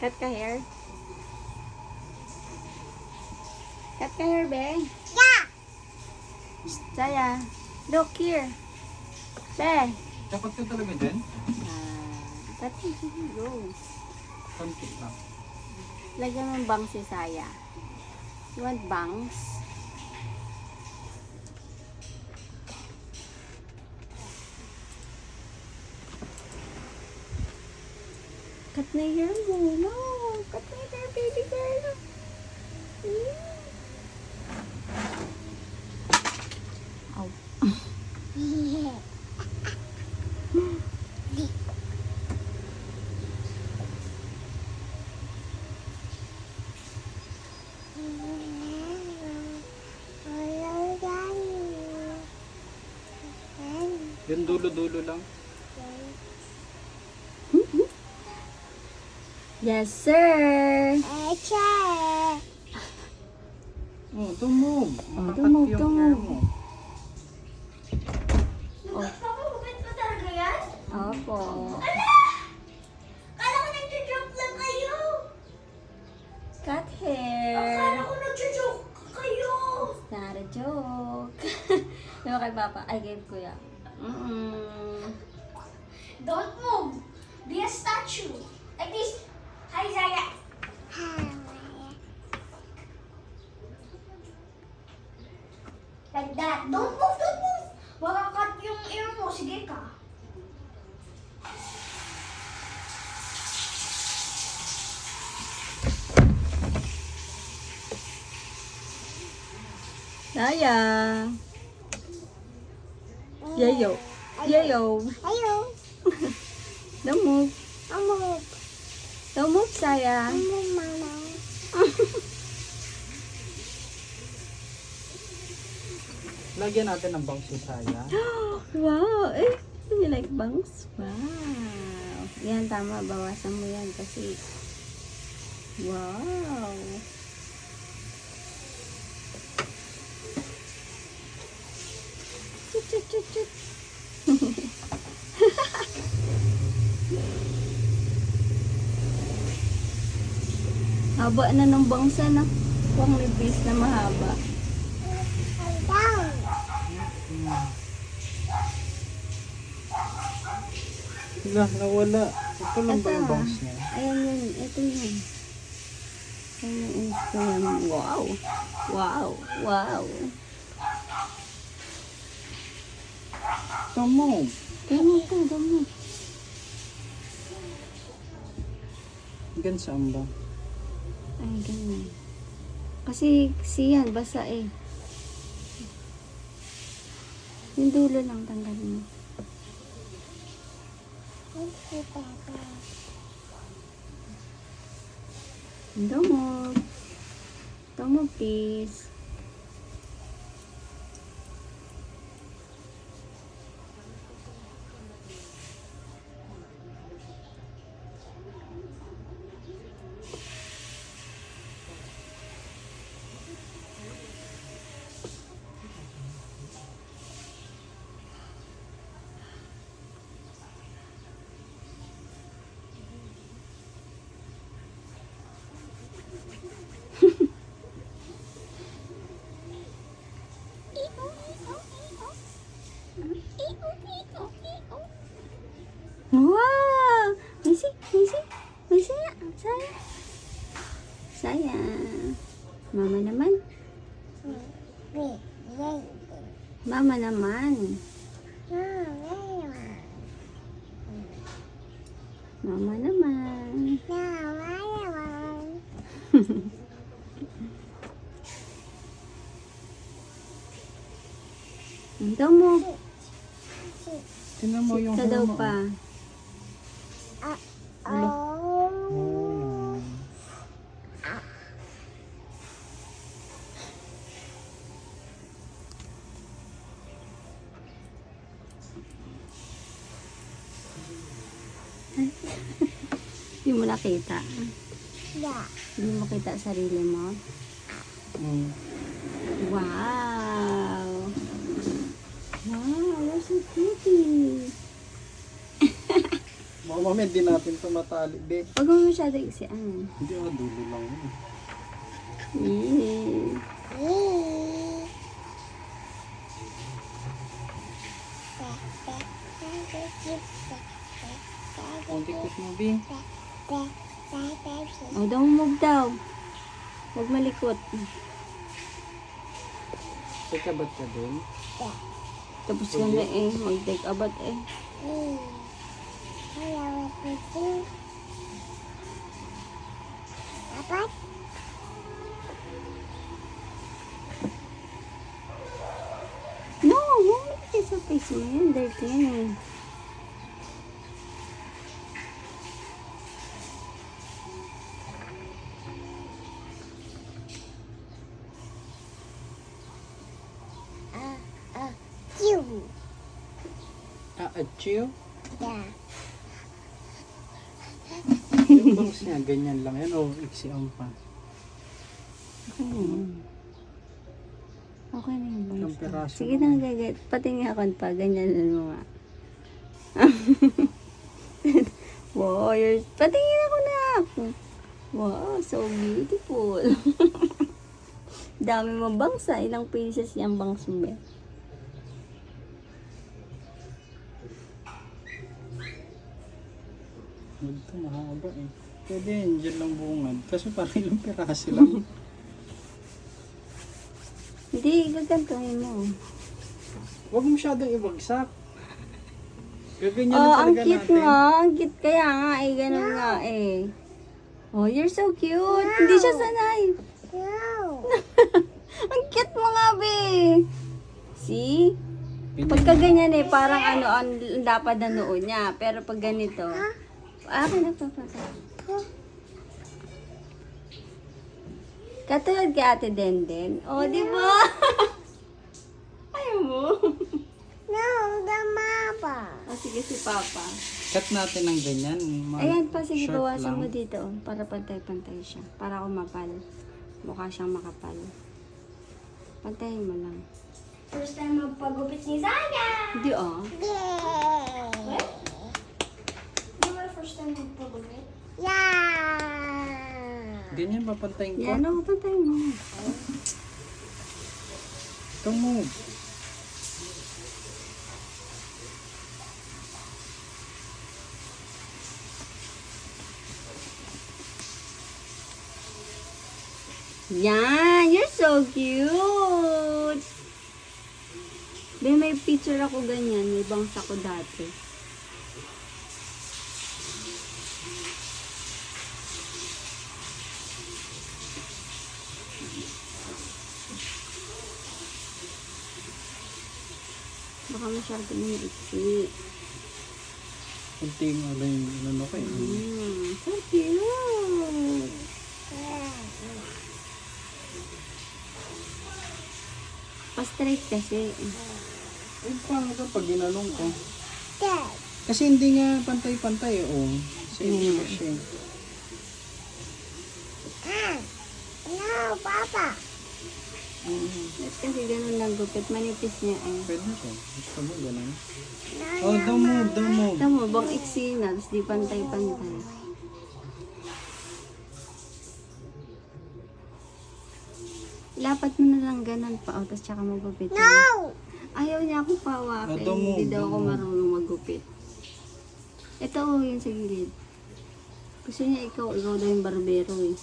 Cut ka hair? Cut ka hair, be? Yeah. Saya, look here. Be. Dapat ka talaga dyan? Cut ka, go. Konti lang. Lagyan mo ng bangs si Saya. You want bangs? Cut na yung hair mo. No. Cut na yung hair, baby girl. Ow. Yung dulo-dulo lang. Yes, sir. Oh, tumog. tumog, Makakat yung tumog. hair mo. Nagpapagupit pa talaga yan? Opo. Kala ko nagjo-joke lang kayo. Cut hair. Akala ko nagjo-joke kayo. Not a joke. Diba kay Papa? Ay, kay Kuya. Don't move. Be a statue. Like this. Hi, Zaya. Like that. Don't move, don't move. Makakat yung ear mo. Sige ka. Saya. Yayo. Yayo. Ayo. Don't move. Move. Don't move, Saya. Move, mama. Lagyan natin ng bangs si Saya. Wow. Eh, you like bangs? Wow. Yan, tama. Bawasan mo yan kasi. Wow. Chut, chut, chut, chut. Haba na ng bangsa na. Pang nibis na mahaba. Down. Wala, nawala. Ito lang ba yung bangs niya? Ayan yun. Ito yun. Ayan yung Instagram. Wow. Wow. Wow. Tumog. Damo po, damo. Gan saan ba? Ay, ganyan. Kasi siyan, basa eh. Yung dulo lang tanggalin mo. Damo. Damo, please. Wow! Missy, Missy, Missy, saya. Saya. Mama naman. Mama naman. Mama naman. Ito mo. Tingnan mo yung Ito hair daw mo. pa. Oh. Hindi mo nakita. Yeah. Hindi mo kita sarili mo. Wow. Wow, you're so pretty. Baka mamaya di natin ito matali, be. Huwag mo masyado iksian. Hindi, dulo lang yun. Yee. Ang tikos mo, be. O, daw move daw. Huwag malikot. Teka, ba't ka dun? Tapos ka na eh. Mag-take a bath eh. No, huwag mo natin sa face mo yan. Dirty yan eh. Achiw? Yung bangs niya, ganyan lang yan. O, iksi ang pa. Okay na yun. Okay na yun. Ilang basta. piraso Sige lang. na, gagat. Patingin ako pa. Ganyan mo nga. Wow, patingin ako na. Wow, so beautiful. Dami mo bangs ah. Ilang pieces yung bangs mo ba? Ito, mahaba eh. Pwede yun, dyan lang bungad. Kaso parang ilang piraso lang. Hindi, gagantuhin mo. Huwag masyadong ibagsak. Gaganyan Oh, na ang talaga cute natin. nga. Ang cute kaya nga eh. Ganun nga eh. Oh, you're so cute. Hindi siya sanay. Ang cute mo nga, be. See? Pagka ganyan eh, parang ano, ang lapad na noo niya. Pero pag ganito, akin na papasa. Katulad kay Ate Denden. Oh, di ba? Ayaw mo? Oh, sige si Papa. Cut natin ng ganyan. Ayan pa, sige, Short bawasan lang. mo dito. Oh, para pantay-pantay siya. Para kumapal. Mukha siyang makapal. Pantayin mo lang. First time magpagupit ni Zaya. Hindi oh. What? Di ba first time magpagupit? Ganyan, papantayin ko. Yan, oh, pantayin mo. Ito mo. Yan! You're so cute! Be, may picture ako ganyan. May bangs ako dati. Baka masyado na iksi. Kunting ano yung ano ko eh. So cute! Pa-straight kasi. Eh, paano ka pag ginanong ko? Kasi hindi nga pantay-pantay eh. Oh. Same ko siya. Ba't kasi ganun lang gupit? Manipis niya eh. Pwede ko. Gusto mo ganun? Oh, don't move, don't move. Tama, bang iksi na, tapos di pantay-pantay. Lapat mo na lang ganun pa, oh, tapos tsaka magupit. No! Ayaw niya akong pawakin. Oh, don't move, Hindi daw don't ako move. marunong magupit. Ito, oh, yun sa gilid. Gusto niya ikaw daw yung barbero eh.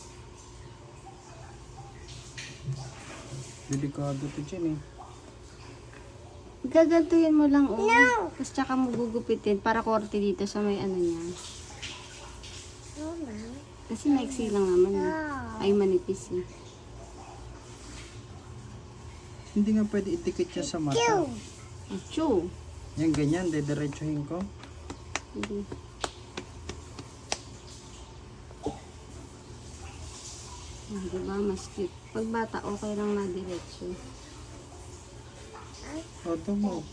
Delikado to dyan eh. Gagantuhin mo lang, oh. Tapos tsaka mo gugupitin para korte dito sa may ano niya. Kasi maiksi lang naman eh. Ay, manipis eh. Hindi nga pwede itikit yan sa mata. Achoo! Yan ganyan, dediretsuhin ko. Hindi. Ah, diba? Mas cute. Pag bata, okay lang na diretso. Oh, don't move.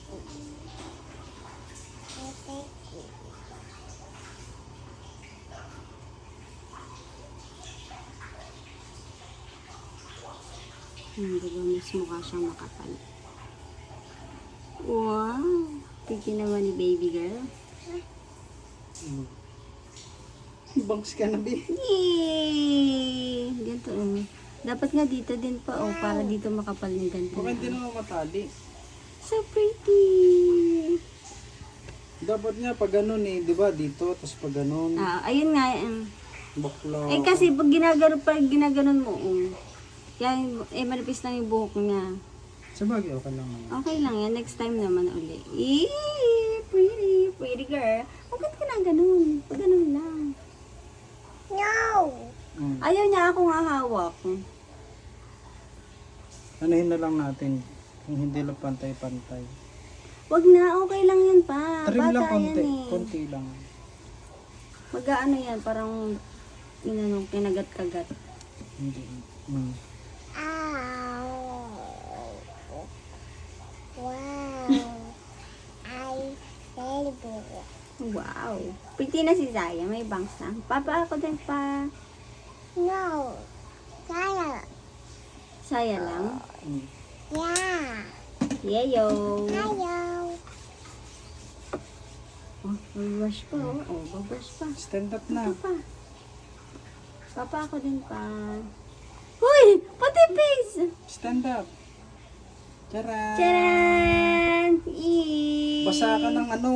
Diba? Mas mukha siyang makapal. Wow! Tiki naman ni baby girl. bangs ka na, Bi. Yay! Ganito, dapat nga dito din pa, para dito makapal ng ganito. Baka hindi naman matali. So pretty! Dapat nga pag ganun di ba? Dito, tapos pag ganun. Ayun nga, Bakla. kasi pag ginaganon mo, yan, manipis lang yung buhok niya. Sabagay, okay lang. Okay lang yan, next time naman uli. Pretty girl. Bakit ka na ganun? Pag ganun lang. Mm. Ayaw niya akong hahawak. Anuhin na lang natin. Yung hindi lang pantay-pantay. Wag na, okay lang yan pa. Trim lang Bata konti. yan eh. Konti lang. Mag-ano yan, parang kinagat-kagat. Hindi. Mm. Wow. Pretty na si Zaya, may bangs na. Papa, ako din pa. Saya lang. Mm. Yayo. Oh, babash pa. Babash pa. Stand up na. Papa, ako din pa. Uy! Pati face! Stand up. Tara. Charan! Eee! Basa ka ng ano.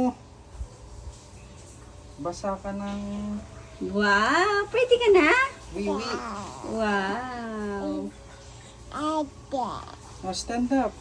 Basa ka ng Wow! Pretty ka na? wiwi. Wow! Oh, stand up.